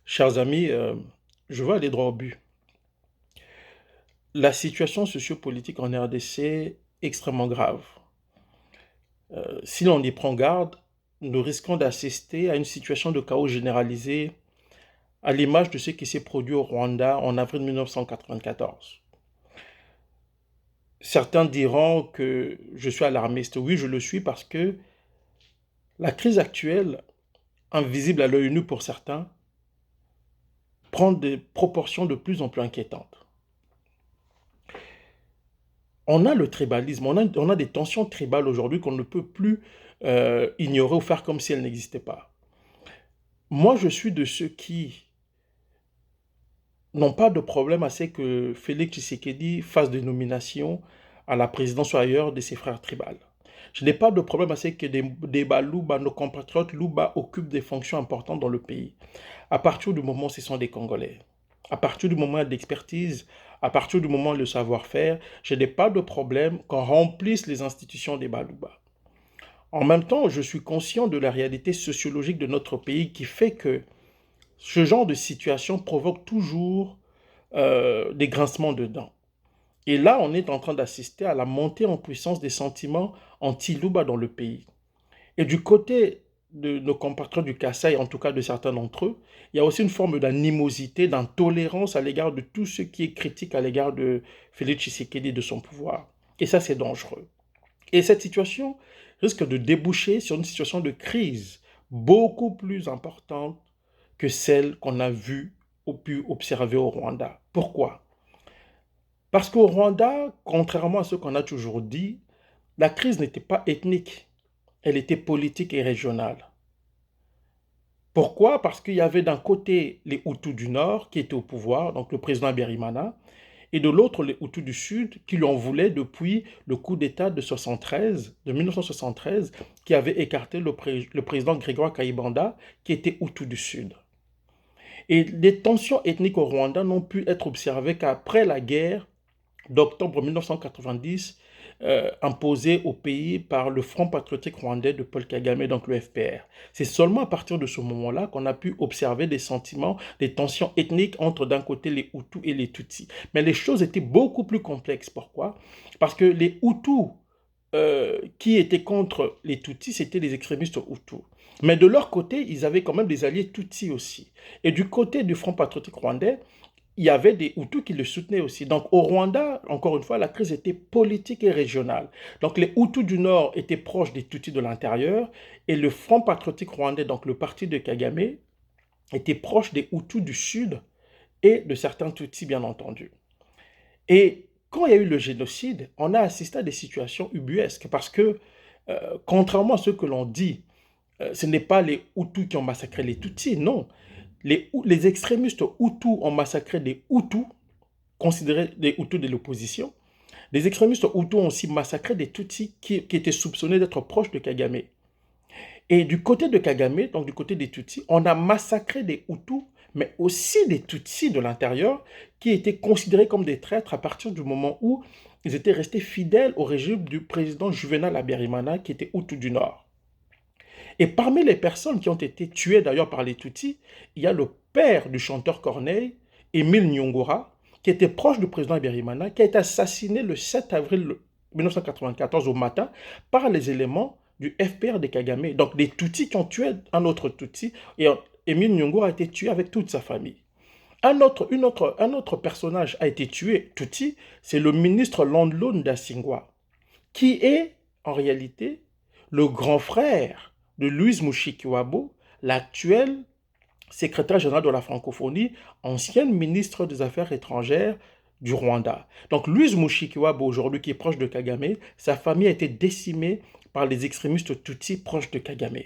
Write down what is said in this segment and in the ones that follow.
Chers amis, je veux aller droit au but. La situation sociopolitique en RDC est extrêmement grave. Si l'on y prend garde, nous risquons d'assister à une situation de chaos généralisé à l'image de ce qui s'est produit au Rwanda en avril 1994. Certains diront que je suis alarmiste. Oui, je le suis parce que la crise actuelle, invisible à l'œil nu pour certains, prend des proportions de plus en plus inquiétantes. On a le tribalisme, on a des tensions tribales aujourd'hui qu'on ne peut plus ignorer ou faire comme si elles n'existaient pas. Moi, je suis de ceux qui n'ont pas de problème à ce que Félix Tshisekedi fasse des nominations à la présidence ou ailleurs de ses frères tribales. Je n'ai pas de problème à ce que des Balouba, nos compatriotes Louba, occupent des fonctions importantes dans le pays. À partir du moment où ce sont des Congolais, à partir du moment où il y a de l'expertise, à partir du moment où il y a le savoir-faire, je n'ai pas de problème qu'on remplisse les institutions des Balouba. En même temps, je suis conscient de la réalité sociologique de notre pays qui fait que ce genre de situation provoque toujours des grincements de dents. Et là, on est en train d'assister à la montée en puissance des sentiments anti-Louba dans le pays. Et du côté de nos compatriotes du Kassai, en tout cas de certains d'entre eux, il y a aussi une forme d'animosité, d'intolérance à l'égard de tout ce qui est critique à l'égard de Félix Tshisekedi et de son pouvoir. Et ça, c'est dangereux. Et cette situation risque de déboucher sur une situation de crise beaucoup plus importante que celle qu'on a vue ou pu observer au Rwanda. Pourquoi? Parce qu'au Rwanda, contrairement à ce qu'on a toujours dit, la crise n'était pas ethnique, elle était politique et régionale. Pourquoi? Parce qu'il y avait d'un côté les Hutus du Nord qui étaient au pouvoir, donc le président Abiyarimana, et de l'autre les Hutus du Sud qui lui en voulaient depuis le coup d'État de 1973, qui avait écarté le président Grégoire Kayibanda, qui était Hutu du Sud. Et les tensions ethniques au Rwanda n'ont pu être observées qu'après la guerre d'octobre 1990, imposée au pays par le Front patriotique rwandais de Paul Kagame, donc le FPR. C'est seulement à partir de ce moment-là qu'on a pu observer des sentiments, des tensions ethniques entre d'un côté les Hutus et les Tutsis. Mais les choses étaient beaucoup plus complexes. Pourquoi? Parce que les Hutus qui étaient contre les Tutsis, c'était les extrémistes Hutus. Mais de leur côté, ils avaient quand même des alliés Tutsis aussi. Et du côté du Front patriotique rwandais, il y avait des Hutus qui le soutenaient aussi. Donc au Rwanda, encore une fois, la crise était politique et régionale. Donc les Hutus du Nord étaient proches des Tutsis de l'intérieur et le Front patriotique rwandais, donc le parti de Kagame, était proche des Hutus du Sud et de certains Tutsis, bien entendu. Et quand il y a eu le génocide, on a assisté à des situations ubuesques parce que, contrairement à ce que l'on dit, ce n'est pas les Hutus qui ont massacré les Tutsis, non. Les extrémistes Hutus ont massacré des Hutus, considérés des Hutus de l'opposition. Les extrémistes Hutus ont aussi massacré des Tutsis qui étaient soupçonnés d'être proches de Kagame. Et du côté de Kagame, donc du côté des Tutsis, on a massacré des Hutus, mais aussi des Tutsis de l'intérieur, qui étaient considérés comme des traîtres à partir du moment où ils étaient restés fidèles au régime du président Juvenal Habyarimana, qui était Hutu du Nord. Et parmi les personnes qui ont été tuées d'ailleurs par les Tutsis, il y a le père du chanteur Corneille, Émile Nyongora, qui était proche du président Habyarimana, qui a été assassiné le 7 avril 1994 au matin par les éléments du FPR de Kagame. Donc des Tutsis qui ont tué un autre Tutsi, et Émile Nyongora a été tué avec toute sa famille. Un autre personnage a été tué, Tutsi, c'est le ministre Landlun Dasingwa, qui est en réalité le grand frère de Louise Mushikiwabo, l'actuel secrétaire général de la francophonie, ancienne ministre des Affaires étrangères du Rwanda. Donc Louise Mushikiwabo, aujourd'hui qui est proche de Kagame, sa famille a été décimée par les extrémistes Tutsis proches de Kagame.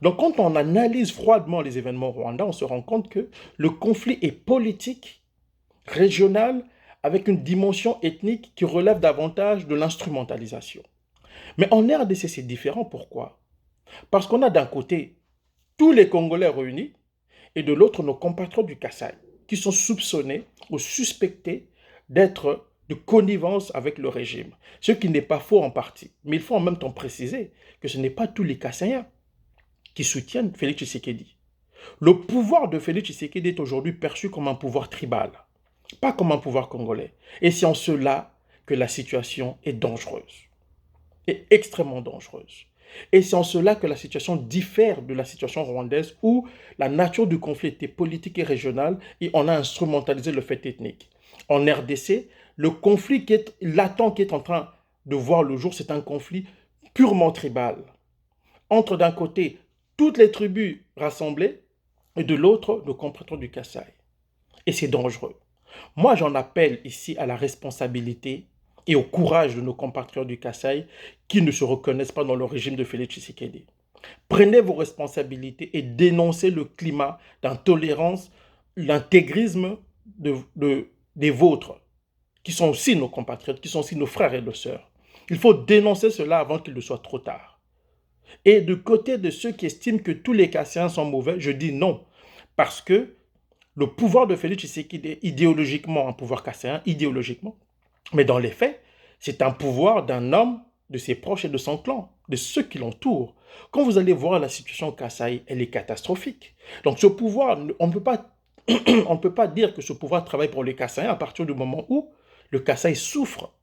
Donc quand on analyse froidement les événements au Rwanda, on se rend compte que le conflit est politique, régional, avec une dimension ethnique qui relève davantage de l'instrumentalisation. Mais en RDC, c'est différent. Pourquoi? Parce qu'on a d'un côté tous les Congolais réunis et de l'autre nos compatriotes du Kassai qui sont soupçonnés ou suspectés d'être de connivence avec le régime. Ce qui n'est pas faux en partie. Mais il faut en même temps préciser que ce n'est pas tous les Kassaïens qui soutiennent Félix Tshisekedi. Le pouvoir de Félix Tshisekedi est aujourd'hui perçu comme un pouvoir tribal, pas comme un pouvoir congolais. Et c'est en cela que la situation est dangereuse, est extrêmement dangereuse. Et c'est en cela que la situation diffère de la situation rwandaise où la nature du conflit était politique et régionale et on a instrumentalisé le fait ethnique. En RDC, le conflit qui est latent, qui est en train de voir le jour, c'est un conflit purement tribal. Entre d'un côté toutes les tribus rassemblées et de l'autre le compatriotes du Kasaï. Et c'est dangereux. Moi, j'en appelle ici à la responsabilité et au courage de nos compatriotes du Kasaï qui ne se reconnaissent pas dans le régime de Félix Tshisekedi. Prenez vos responsabilités et dénoncez le climat d'intolérance, l'intégrisme des vôtres, qui sont aussi nos compatriotes, qui sont aussi nos frères et nos sœurs. Il faut dénoncer cela avant qu'il ne soit trop tard. Et du côté de ceux qui estiment que tous les Kassaïens sont mauvais, je dis non. Parce que le pouvoir de Félix Tshisekedi est idéologiquement un pouvoir kassaïen, idéologiquement. Mais dans les faits, c'est un pouvoir d'un homme, de ses proches et de son clan, de ceux qui l'entourent. Quand vous allez voir la situation au Kasaï, elle est catastrophique. Donc ce pouvoir, on ne peut pas dire que ce pouvoir travaille pour les Kassaïens à partir du moment où le Kasaï souffre.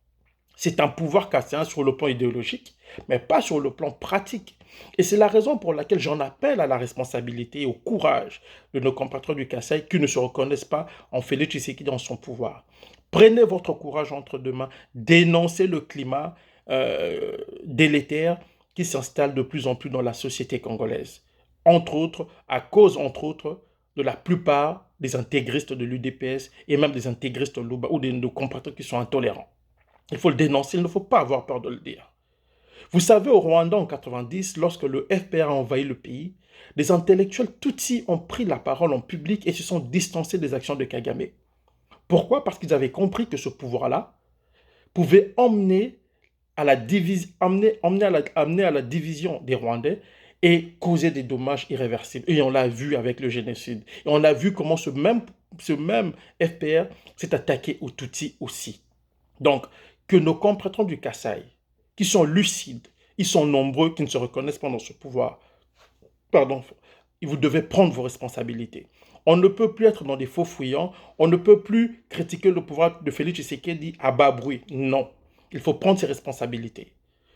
C'est un pouvoir kassaïen sur le plan idéologique, mais pas sur le plan pratique. Et c'est la raison pour laquelle j'en appelle à la responsabilité et au courage de nos compatriotes du Kasaï qui ne se reconnaissent pas en Félix Tshisekedi dans son pouvoir. Prenez votre courage entre deux mains, dénoncez le climat délétère qui s'installe de plus en plus dans la société congolaise. Entre autres, à cause, entre autres, de la plupart des intégristes de l'UDPS et même des intégristes Luba ou de nos compatriotes qui sont intolérants. Il faut le dénoncer, il ne faut pas avoir peur de le dire. Vous savez, au Rwanda en 90, lorsque le FPR a envahi le pays, des intellectuels Tutsis ont pris la parole en public et se sont distancés des actions de Kagame. Pourquoi? Parce qu'ils avaient compris que ce pouvoir-là pouvait emmener à la, amener à la division des Rwandais et causer des dommages irréversibles. Et on l'a vu avec le génocide. Et on a vu comment ce même FPR s'est attaqué aux Tutsis aussi. Donc, que nos compatriotes du Kasaï, qui sont lucides, ils sont nombreux, qui ne se reconnaissent pas dans ce pouvoir, pardon, vous devez prendre vos responsabilités. On ne peut plus être dans des faux fuyants, on ne peut plus critiquer le pouvoir de Félix Tshisekedi à bas bruit. Non, il faut prendre ses responsabilités.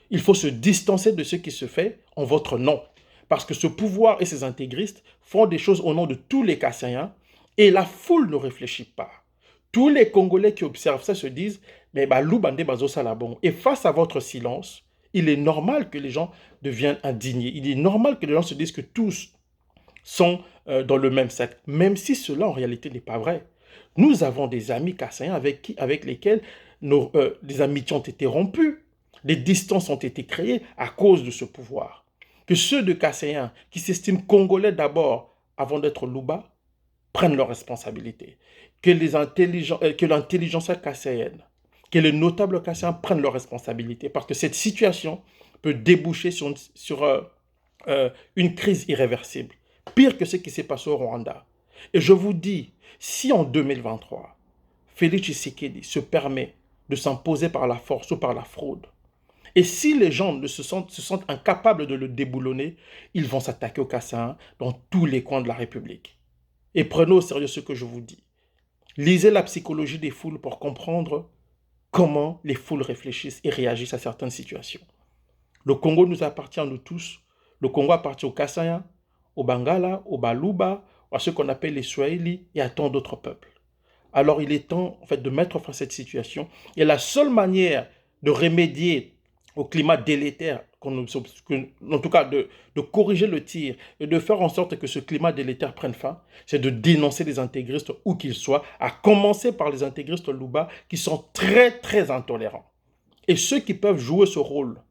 Il faut se distancer de ce qui se fait en votre nom. Parce que ce pouvoir et ces intégristes font des choses au nom de tous les Kassaïens et la foule ne réfléchit pas. Tous les Congolais qui observent ça se disent mais Loubandé Bazo Salabon. Et face à votre silence, il est normal que les gens deviennent indignés. Il est normal que les gens se disent que tous sont dans le même sac, même si cela en réalité n'est pas vrai. Nous avons des amis kassaïens avec lesquels des amitiés ont été rompues, des distances ont été créées à cause de ce pouvoir. Que ceux de Kassaïens qui s'estiment congolais d'abord avant d'être Louba prennent leurs responsabilités. Que l'intelligence kassaïenne, que les notables kassaïens prennent leurs responsabilités parce que cette situation peut déboucher sur une crise irréversible. Pire que ce qui s'est passé au Rwanda. Et je vous dis, si en 2023, Félix Tshisekedi se permet de s'imposer par la force ou par la fraude, et si les gens se sentent incapables de le déboulonner, ils vont s'attaquer aux Kassaïens dans tous les coins de la République. Et prenez au sérieux ce que je vous dis. Lisez la psychologie des foules pour comprendre comment les foules réfléchissent et réagissent à certaines situations. Le Congo nous appartient à nous tous. Le Congo appartient aux Kassaïens, aux Bangala, aux Baluba, à ceux qu'on appelle les Swahili et à tant d'autres peuples. Alors il est temps en fait, de mettre fin à cette situation. Et la seule manière de remédier au climat délétère, en tout cas de corriger le tir et de faire en sorte que ce climat délétère prenne fin, c'est de dénoncer les intégristes où qu'ils soient, à commencer par les intégristes Luba qui sont très très intolérants. Et ceux qui peuvent jouer ce rôle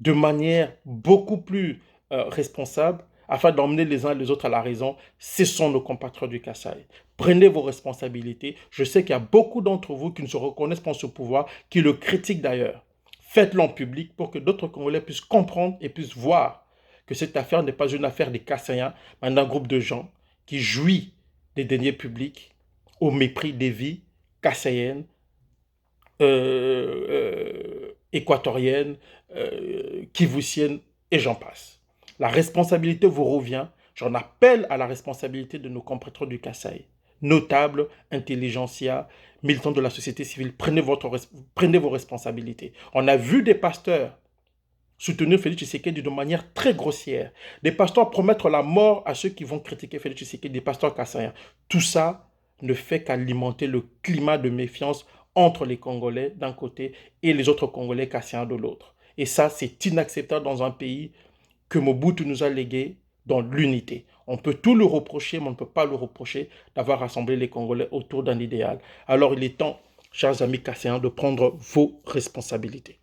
de manière beaucoup plus responsable, afin d'emmener les uns et les autres à la raison, ce sont nos compatriotes du Kasaï. Prenez vos responsabilités. Je sais qu'il y a beaucoup d'entre vous qui ne se reconnaissent pas en ce pouvoir, qui le critiquent d'ailleurs. Faites-le en public pour que d'autres Congolais puissent comprendre et puissent voir que cette affaire n'est pas une affaire des Kassaïens, mais d'un groupe de gens qui jouit des deniers publics au mépris des vies kassaïennes, équatoriennes, kivussiennes et j'en passe. La responsabilité vous revient J'en appelle à la responsabilité de nos compatriotes du Kasaï. Notables, intelligentsia, militants de la société civile, prenez vos responsabilités. On a vu des pasteurs soutenir Félix Tshisekedi de manière très grossière. Des pasteurs promettre la mort à ceux qui vont critiquer Félix Tshisekedi, des pasteurs kassaïens. Tout ça ne fait qu'alimenter le climat de méfiance entre les Congolais d'un côté et les autres Congolais kassaïens de l'autre. Et ça, c'est inacceptable dans un pays que Mobutu nous a légué dans l'unité. On peut tout le reprocher, mais on ne peut pas le reprocher d'avoir rassemblé les Congolais autour d'un idéal. Alors il est temps, chers amis kassaïens, de prendre vos responsabilités.